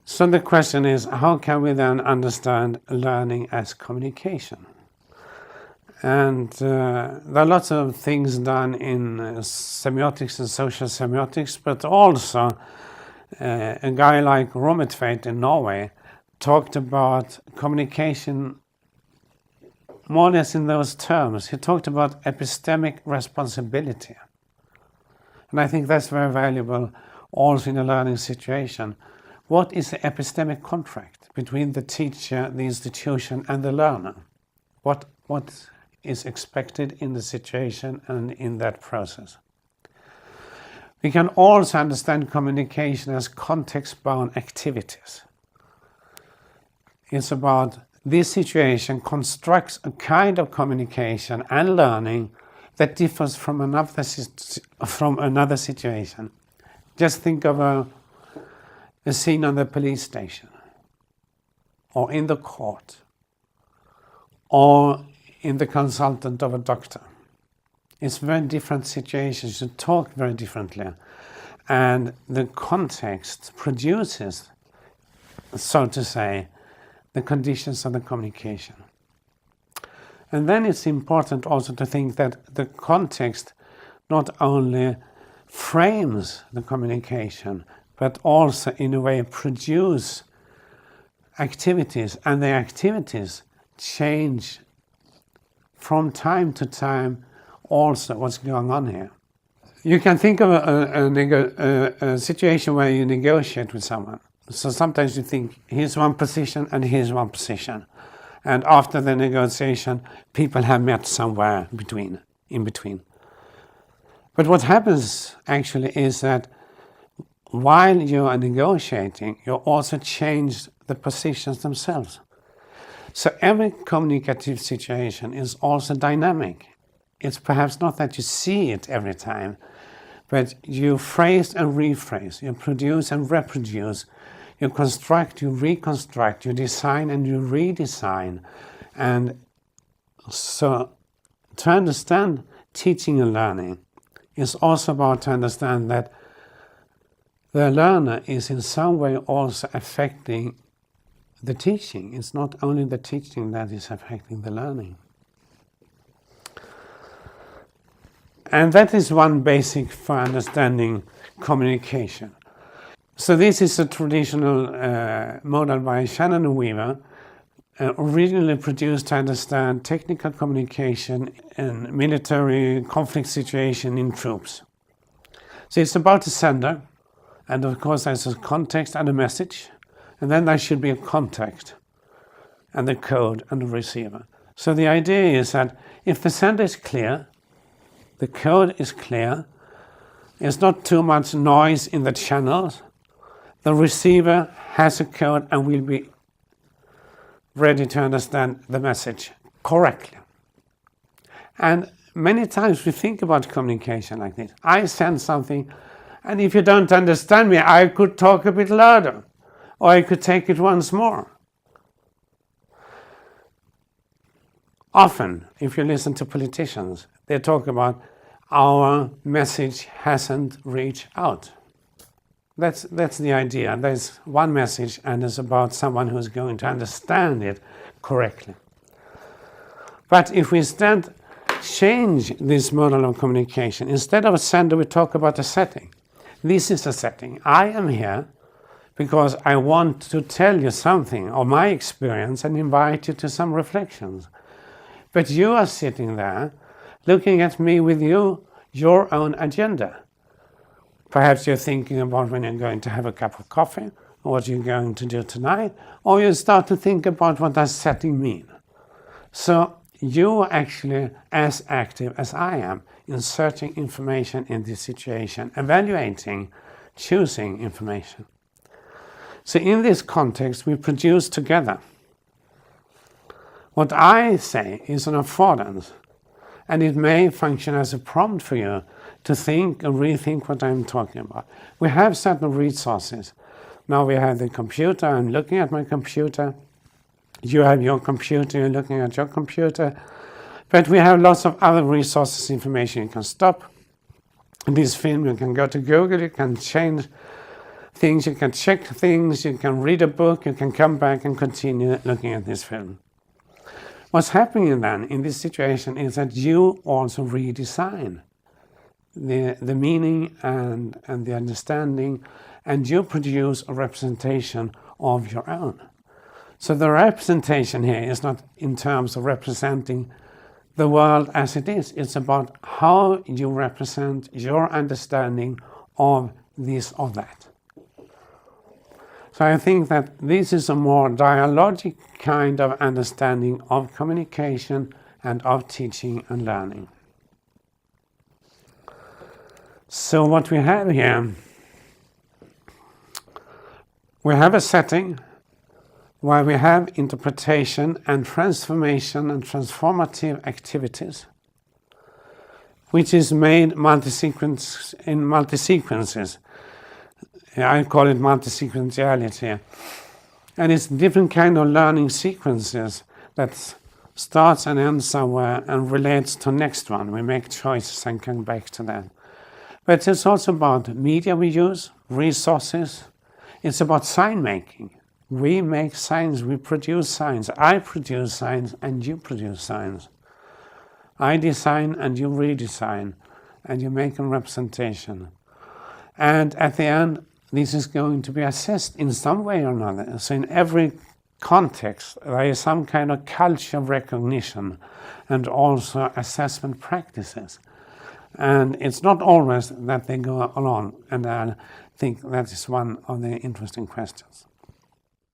So the question is, how can we then understand learning as communication? And there are lots of things done in semiotics and social semiotics, but also a guy like Rommetveit in Norway talked about communication more or less in those terms. He talked about epistemic responsibility. And I think that's very valuable also in a learning situation. What is the epistemic contract between the teacher, the institution, and the learner? What is expected in the situation and in that process? We can also understand communication as context-bound activities. It's about this situation constructs a kind of communication and learning that differs from another situation. Just think of a scene on the police station, or in the court, or in the consultant of a doctor. It's very different situations. You talk very differently. And the context produces, so to say, the conditions of the communication. And then it's important also to think that the context not only frames the communication, but also in a way produce activities, and the activities change from time to time also what's going on here. You can think of a situation where you negotiate with someone. So sometimes you think, here's one position and here's one position. And after the negotiation, people have met somewhere in between. But what happens actually is that while you are negotiating, you also change the positions themselves. So every communicative situation is also dynamic. It's perhaps not that you see it every time, but you phrase and rephrase, you produce and reproduce, you construct, you reconstruct, you design and you redesign. And so to understand teaching and learning is also about to understand that the learner is in some way also affecting the teaching. It's not only the teaching that is affecting the learning. And that is one basic for understanding communication. So this is a traditional model by Shannon and Weaver, originally produced to understand technical communication and military conflict situation in troops. So it's about the sender, and of course there's a context and a message, and then there should be a context and the code and the receiver. So the idea is that if the sender is clear, the code is clear, there's not too much noise in the channels, the receiver has a code and will be ready to understand the message correctly. And many times we think about communication like this. I send something, and if you don't understand me, I could talk a bit louder, or I could take it once more. Often, if you listen to politicians, they talk about our message hasn't reached out. That's the idea. There's one message and it's about someone who's going to understand it correctly. But if we instead change this model of communication, instead of a sender, we talk about a setting. This is a setting. I am here because I want to tell you something of my experience and invite you to some reflections. But you are sitting there looking at me with your own agenda. Perhaps you're thinking about when you're going to have a cup of coffee, or what you're going to do tonight, or you start to think about what does setting mean. So you are actually as active as I am in searching information in this situation, evaluating, choosing information. So in this context, we produce together. What I say is an affordance, and it may function as a prompt for you to think and rethink what I'm talking about. We have certain resources. Now we have the computer, I'm looking at my computer. You have your computer, you're looking at your computer. But we have lots of other resources, information. You can stop this film, you can go to Google, you can change things, you can check things, you can read a book, you can come back and continue looking at this film. What's happening then in this situation is that you also redesign the meaning and the understanding, and you produce a representation of your own. So the representation here is not in terms of representing the world as it is. It's about how you represent your understanding of this or that. So I think that this is a more dialogic kind of understanding of communication and of teaching and learning. So what we have here, we have a setting where we have interpretation and transformation and transformative activities, which is made in multi-sequences. I call it multi-sequentiality. And it's different kind of learning sequences that starts and ends somewhere and relates to next one. We make choices and come back to that. But it's also about media we use, resources. It's about sign making. We make signs, we produce signs. I produce signs and you produce signs. I design and you redesign, and you make a representation. And at the end, this is going to be assessed in some way or another. So in every context, there is some kind of culture of recognition and also assessment practices. And it's not always that they go along, and I think that is one of the interesting questions.